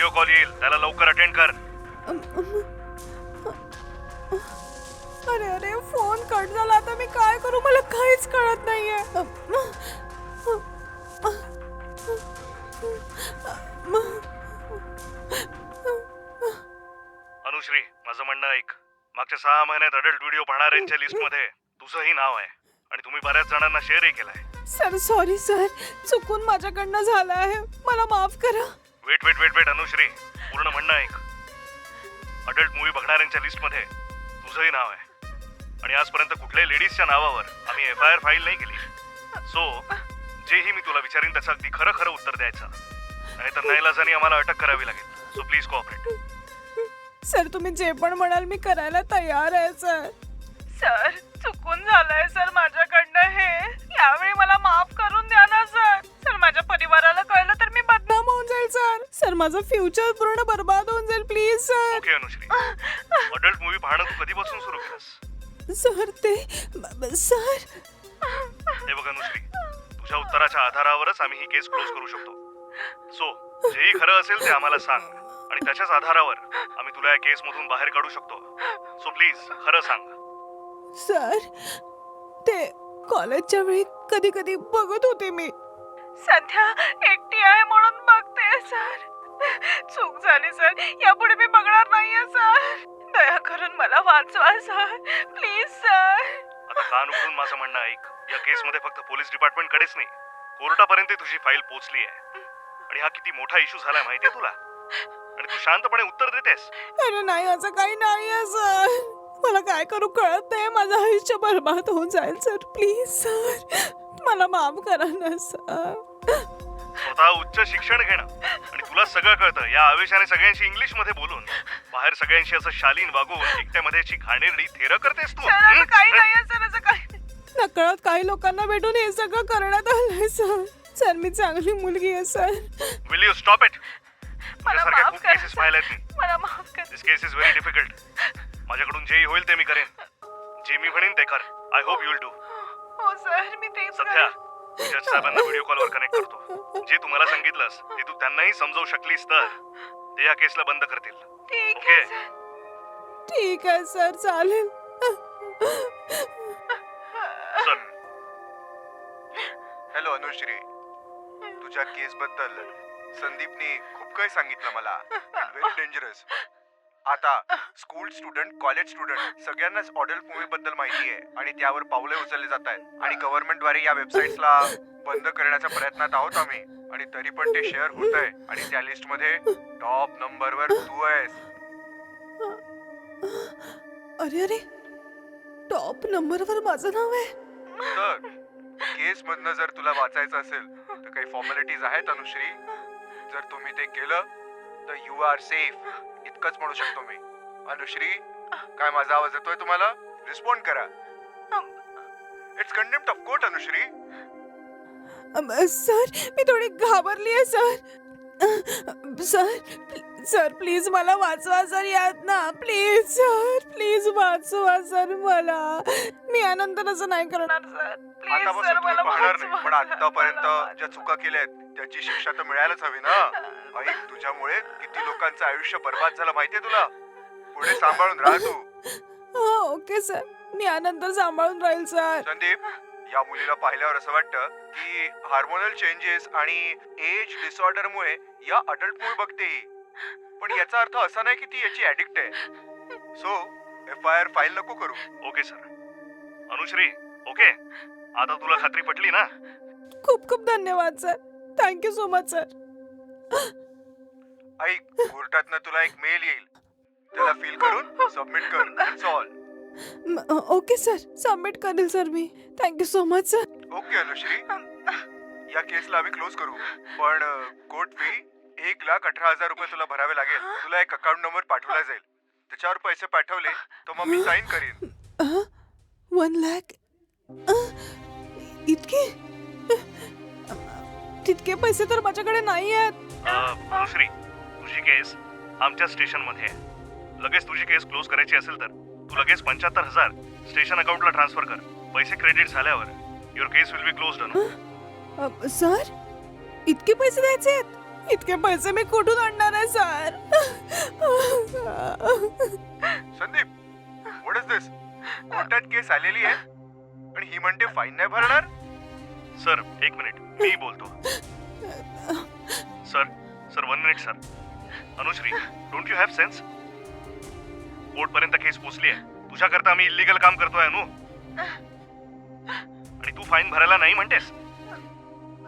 Video call येईल, त्याला लवकर अटेंड कर. अरे अरे फोन कट झाला. आता मी काय करू, मला काहीच कळत नाहीये. अनुश्री, माझं म्हणणं ऐक. मागच्या 6 महिन्यात अडल्ट व्हिडिओ पाहणाऱ्यांच्या लिस्टमध्ये तुझंही नाव आहे आणि तुम्ही बऱ्याच जणांना शेअरही केलाय. सर सॉरी सर, चुकून माझ्याकडनं झालं आहे, मला माफ करा. Wait wait wait wait Anushree, पूर्ण म्हणणं ऐक. अडल्ट मूवी बघणाऱ्यांच्या लिस्टमध्ये तुझंही नाव आहे आणि आजपर्यंत कुठल्याही लेडीजच्या नावावर आम्ही FIR फाईल नाही केली. सो जेही मी तुला विचारीन त्याचं अगदी खरं खरं उत्तर द्यायचं, नाहीतर नाईलाजाने आम्हाला अटक करावी लागेल. So please cooperate. सर तुम्ही जे पण म्हणाल मी करायला तयार आहे सर. सर चुकून झालंय सर माझ्याकडनं हे, यावेळी मला माफ करून द्या ना सर. सर माझ्या परिवाराला कळलं तर मी बदनाम होऊन जाईल सर. सर माझं फ्युचर पूर्ण बर्बाद होऊन जाईल please sir. Okay Anushree, adult movie पाहणं तू कधीपासून सुरू केलंस? सर ते सर हे बघ अनुश्री, तुझ्या उत्तराच्या आधारावरच आम्ही ही केस क्लोज करू शकतो. सो जेही खरं असेल ते आम्हाला सांग आणि त्याच्याच आधारावर आम्ही तुला या केस मधून बाहेर काढू शकतो. सो प्लीज खरं सांग. सर ते कॉलेजच्या वेळी कधी कधी बघत होते मी. सध्या एकटी आहे म्हणून बघते सर. चूक झाली सर, यापुढे मी बघणार नाहीये सर. दया करून मला वाचवा सर, प्लीज सर. आता कान उघडून माझं म्हणणं ऐक. या केसमध्ये फक्त पोलीस डिपार्टमेंट कडेच नाही, कोर्टापर्यंत तुझी फाईल पोहोचली आहे आणि हा किती मोठा इश्यू झालाय माहितीये तुला, आणि तू शांतपणे उत्तर देतेस. अरे नाही, असं काही नाहीये सर. मला काय करू कळत नाही, माझं आयुष्य बर्बाद होऊन जाईल सर. प्लीज सर मला माफ करा ना सर. स्वतः उच्च शिक्षण घेणं आणि तुला सगळं कळतं, या आवेशाने सगळ्यांशी इंग्लिश मध्ये बोलून बाहेर सगळ्यांशी असं शालीन वागून एकट्यामध्येची घाणेरडी थेर करतेस तू. काही नाहीये सर, असं काही नकळत काही लोकांना भेटून हे सगळं करण्यात आलंय सर. सर मी चांगली मुलगी आहे sir. Will you stop it? मला तुझ्यासारख्या माफ खूप करा केसेस पाहिल्यात मी. मला माफ करा. दिस केस इज व्हेरी डिफिकल्ट. माझ्याकडून जेही होईल ते मी करेन. जे मी म्हणेन ते कर. I hope you will do. हो सर, मी तेच सध्या जज साहेबांना व्हिडिओ कॉलवर कनेक्ट करतो. जे तुम्हाला सांगितलंस ते तू त्यांनाही समजावू शकलीस तर ते या केसला बंद करतील. ठीक आहे सर. ठीक आहे सर, चालेल. चल. हॅलो अनुश्री, तुझ्या केस बद्दल संदीपने खूप काही सांगितलं मला. Very dangerous. आता स्कूल स्टुडंट, कॉलेज स्टुडंट सगळ्यांनाच अडल्ट मूवी बद्दल माहिती आहे आणि त्यावर पावले उचलले जात आहेत आणि गव्हर्नमेंटद्वारे या वेबसाईट्सला बंद करण्याच्या प्रयत्नात आहोत आम्ही, आणि तरी पण ते शेअर होत आहे आणि त्या लिस्ट मध्ये टॉप नंबरवर तू आहेस. अरे अरे, टॉप नंबरवर माझं नाव आहे. तर केस मधनं जर तुला वाचायचं असेल तर काही फॉर्मॅलिटीज आहेत अनुश्री. जर तुम्ही ते केलं तर यू आर सेफ, इतकंच म्हणू शकतो मी. अनुश्री, काय माझा आवाज येतोय तुम्हाला? रिस्पॉन्ड करा. It's contempt of court Anushree. Sir मी थोडी घाबरली आहे सर. सर प्लीज मला वाचवा सर यात ना. प्लीज सर, प्लीज वाचवा सर मला. मी यानंतर असं नाही करणार सर. प्लीज आतापासून सर तुम्ही मला पाहणार नाही, पण वाचवा. आतापर्यंत ज्या चुका केल्यात त्याची शिक्षा तर मिळायलाच हवी ना. ऐक, तुझ्यामुळे किती लोकांचं आयुष्य बर्बाद झालं माहितीये तुला. पुढे सांभाळून राहा तू. हा ओके सर, मी यानंतर सांभाळून राहील सर. संदीप, या मुलीला पाहिल्यावर असं वाटतं की हार्मोनल चेंजेस आणि एज डिसऑर्डर मुळे या अडल्ट मूवी बघते ही. पण याचा अर्थ असा नाही की ती याची ऍडिक्ट आहे. सो FIR फाईल नको करू. Okay sir. अनुश्री, ओके, आता तुला खात्री पटली ना? खूप खूप धन्यवाद sir. Thank you so much sir. ऐक, कोर्टातनं तुला एक मेल येईल, त्याला फिल करून सबमिट कर. That's all. Okay sir, submit करेल सर मी. Thank you so much sir. Okay Anushree, या केसला आम्ही क्लोज करू, पण कोर्ट फी 1,18,000 रुपये तुला भरावे लागेल. तुला एक अकाउंट नंबर पाठवला जाईल, त्याच्यावर पैसे पाठवले तर मग मी साईन करीन. 1 लाख? इतके तितके पैसे तर माझ्याकडे नाही आहेत. अनुश्री, तुझी केस आमच्या स्टेशन मध्ये आहे. लगेच तुझी केस क्लोज करायची असेल तर तू लगेच 75,000 स्टेशन अकाउंटला ट्रान्सफर कर. पैसे क्रेडिट झाल्यावर your case will be closed. Sir इतके पैसे द्यायचे आहेत? इतके पैसे मी कुठून आणणार आहे सर? संदीप, व्हॉट इज दिस? कोर्टात केस आलेली आहे आणि ही म्हणते फाईन नाही भरणार. सर एक मिनिट, मी बोलतो. Sir 1 minute sir. Anushree, don't you have sense? Court पर्यंत केस पोचली आहे. तुझ्याकरता मी इलिगल काम करतोय अनु, आणि तू फाईन भरायला नाही म्हणतेस?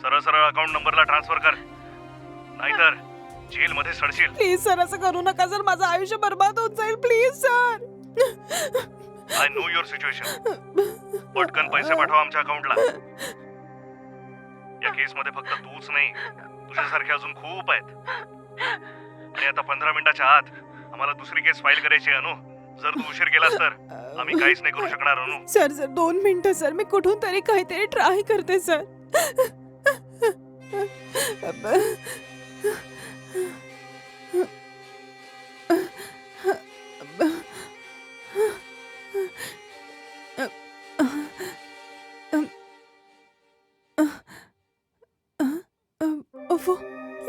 सरळ सरळ अकाउंट नंबरला ट्रान्सफर कर, नाहीतर जेल मध्ये सडशील. प्लीज सर, असं करू नका सर. माझं आयुष्य बर्बाद होत जाईल. Please sir. I know your situation. पटकन पैसे पाठवा आमच्या अकाउंटला. या केस मध्ये फक्त तूच नाही, तुझ्यासारखे अजून खूप आहेत. आणि आता 15 मिनिटाच्या आत आम्हाला दुसरी केस फाईल करायची आहे अनु. जर तू उशीर केलास तर आम्ही काहीच नाही करू शकणार अनु. सर 2 मिनिटं सर, मी कुठून तरी काहीतरी ट्राय करते सर.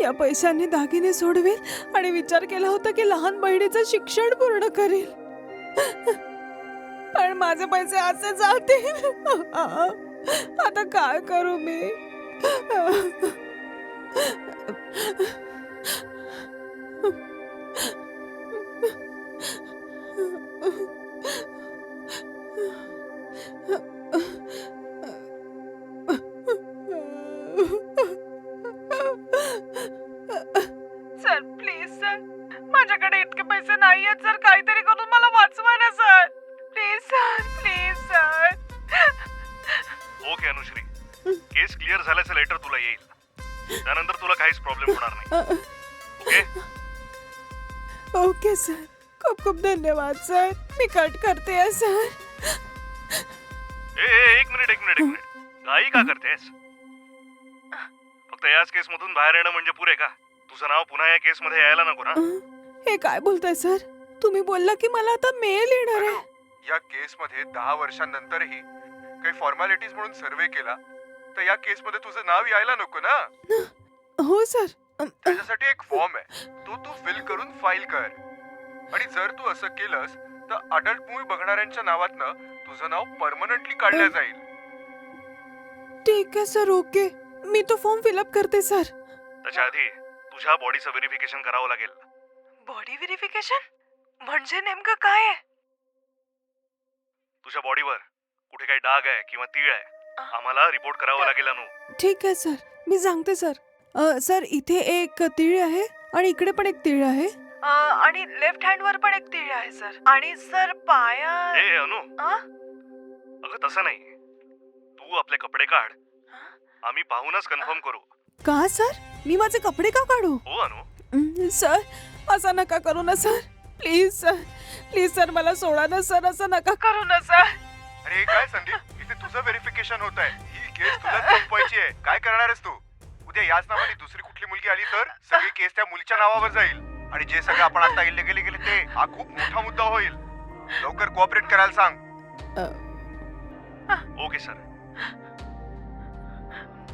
या पैशांनी दागिने सोडवेल आणि विचार केला होता की लहान बहिणीचं शिक्षण पूर्ण करेल, पण माझे पैसे असे जातील. आता काय करू मी? सर प्लीज सर, माझ्याकडे इतके पैसे नाही आहेत सर. काहीतरी करून मला वाचवा ना sir. Please sir, please sir. Okay Anushree, case clear झाल्याचं लेटर तुला येईल. त्यानंतर तुला काहीच प्रॉब्लेम होणार नाही. ओके ओके सर, खूप खूप धन्यवाद सर. मी कट करते सर. एक मिनिट. काही का करतेस? फक्त याच केस मधून बाहेर येणं म्हणजे पुरे का? तुझं नाव पुन्हा या केस मध्ये यायला नको ना? हे काय बोलताय सर? तुम्ही बोलला की मला आता मेल येणार आहे. या केस मध्ये 10 वर्षांनंतरही काही फॉर्मॅलिटीज म्हणून सर्वे केला तर या केस मध्ये तुझं नाव यायला नको ना? हो सर. त्याच्यासाठी एक फॉर्म आहे, तो तू फिल करून फाईल कर. आणि जर तू असं केलंस तर अडल्ट मूवी बघणाऱ्यांच्या नावातनं तुझं नाव परमनंटली काढलं जाईल. ठीक आहे सर. ओके, मी तो फॉर्म फिलअप करते सर. त्याच्या आधी तुझ्या बॉडीचं व्हेरिफिकेशन करावं लागेल. बॉडी व्हेरिफिकेशन म्हणजे नेमकं काय आहे? तुझ्या बॉडीवर कुठे काही डाग आहे किंवा तीळ आहे, आम्हाला रिपोर्ट करावं लागेल अनु. ठीक आहे सर, मी सांगते सर. सर इथे एक तीळ आहे आणि इकडे पण एक तीळ आहे आणि लेफ्ट हँड वर पण एक तीळ आहे सर. आणि सर पाया. ए अनु, अगं तसं नाही. तू आपले कपडे काढ, आम्ही पाहूनच कन्फर्म करू. का सर? मी माझे कपडे का काढू? हो अनु. सर असं नका करू ना sir. Please sir, please sir, मला सोडा ना सर. असं नका करू ना सर. अरे काय संदीप, इथे तुझं व्हेरिफिकेशन होत आहे. ही केस तुला संपवायची आहे. काय करणार आहेस तू? उद्या याच नावाने दुसरी कुठली मुलगी आली तर सगळी केस त्या मुलीच्या नावावर जाईल. आणि जे सगळं आपण आता इल्लीगली गेले ते हा खूप मोठा मुद्दा होईल. लवकर कोऑपरेट करायला सांग. Okay sir.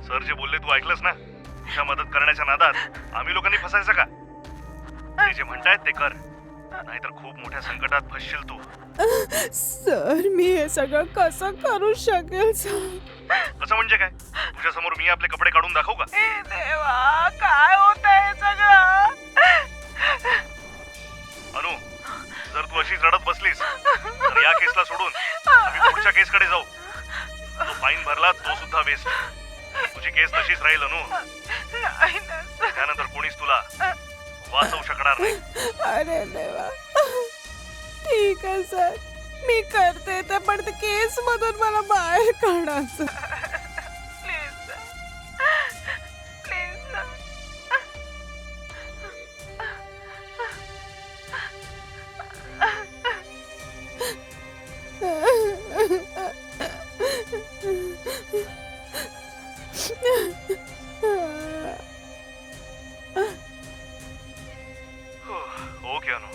सर जे बोलले तू ऐकलंस ना? तुझ्या मदत करण्याच्या नादात आम्ही लोकांनी फसायचं का? ते जे म्हणतायत ते कर, नाहीतर खूप मोठ्या संकटात फसशील तू. सर मी हे सगळं कसं करू शकेल सर? कसं म्हणजे काय? तुझ्या समोर मी आपले कपडे काढून दाखवू का? हे देवा, काय होतंय सगळं? अनु, जर तू अशीच रडत बसलीस तर या केसला सोडून आम्ही पुढच्या केसकडे जाऊ. तो फाईन भरला तो सुद्धा वेस्ट. तुझी केस तशीच राहील अनु. त्यानंतर कोणीच तुला वाचवू शकणार नाही. अरे देवा. ठीक आहे सर, मी करते ते, पण ते केस मधून मला बाहेर काढा सर. Please please. ओके अनु,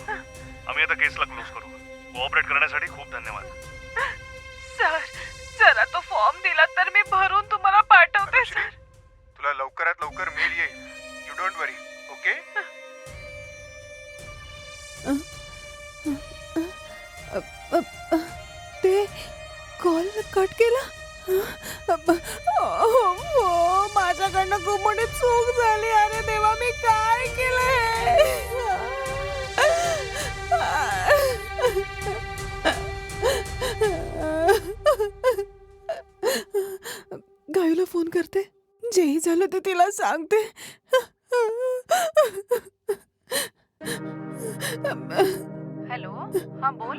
आम्ही आता केसला क्लोज करू. कोऑपरेट करण्यासाठी खूप धन्यवाद. सर जरा तो फॉर्म दिला तर मी भरून तुम्हाला पाठवते अनुश्री, सर. तुला लवकरात लवकर मेल येईल. You don't worry. Okay. Cut केला. माझ्याकडनं खूप मोठी चूक झाली. अरे देवा, मी काय केलंय. गायूला फोन करते, जेही झालं ते तिला सांगते. हॅलो, हा बोल.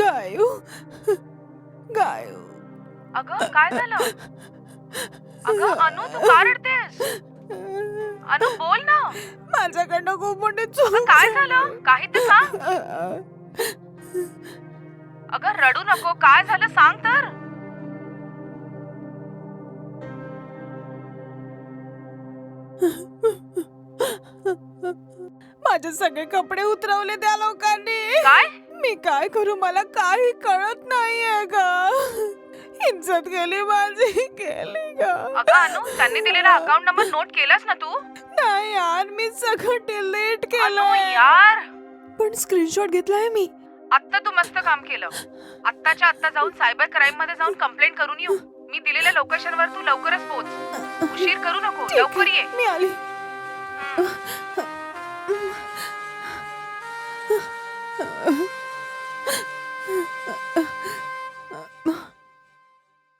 गायू, गायू. अगं काय झालं? अगं अनु, तू का रडतेस? अनु बोल ना. माझ्याकडनं खूप मोठी अगं चूक. काय झालं? काही तर सांग. अगं रडू नको, काय झालं सांग तर. माझे सगळे कपडे उतरवले त्या लोकांनी. काय? मी काय करू, मला काही कळत नाहीये ग. इज्जत गेली माझी, गेली ग. अगं अनु, त्यांनी दिलेला अकाउंट नंबर नोट केलास ना तू? नाही यार, मी सगळं डिलीट अनु केलं. यार, पण स्क्रीनशॉट घेतलाय मी. आत्ता तू मस्त काम केलं. आत्ताच्या आत्ता जाऊन सायबर क्राईम मध्ये जाऊन कंप्लेंट करून येऊ. मी दिलेल्या लोकेशन वर तू लवकरच पोहोच. उशीर करू नको, ठीक आहे, लवकर ये. मी आली.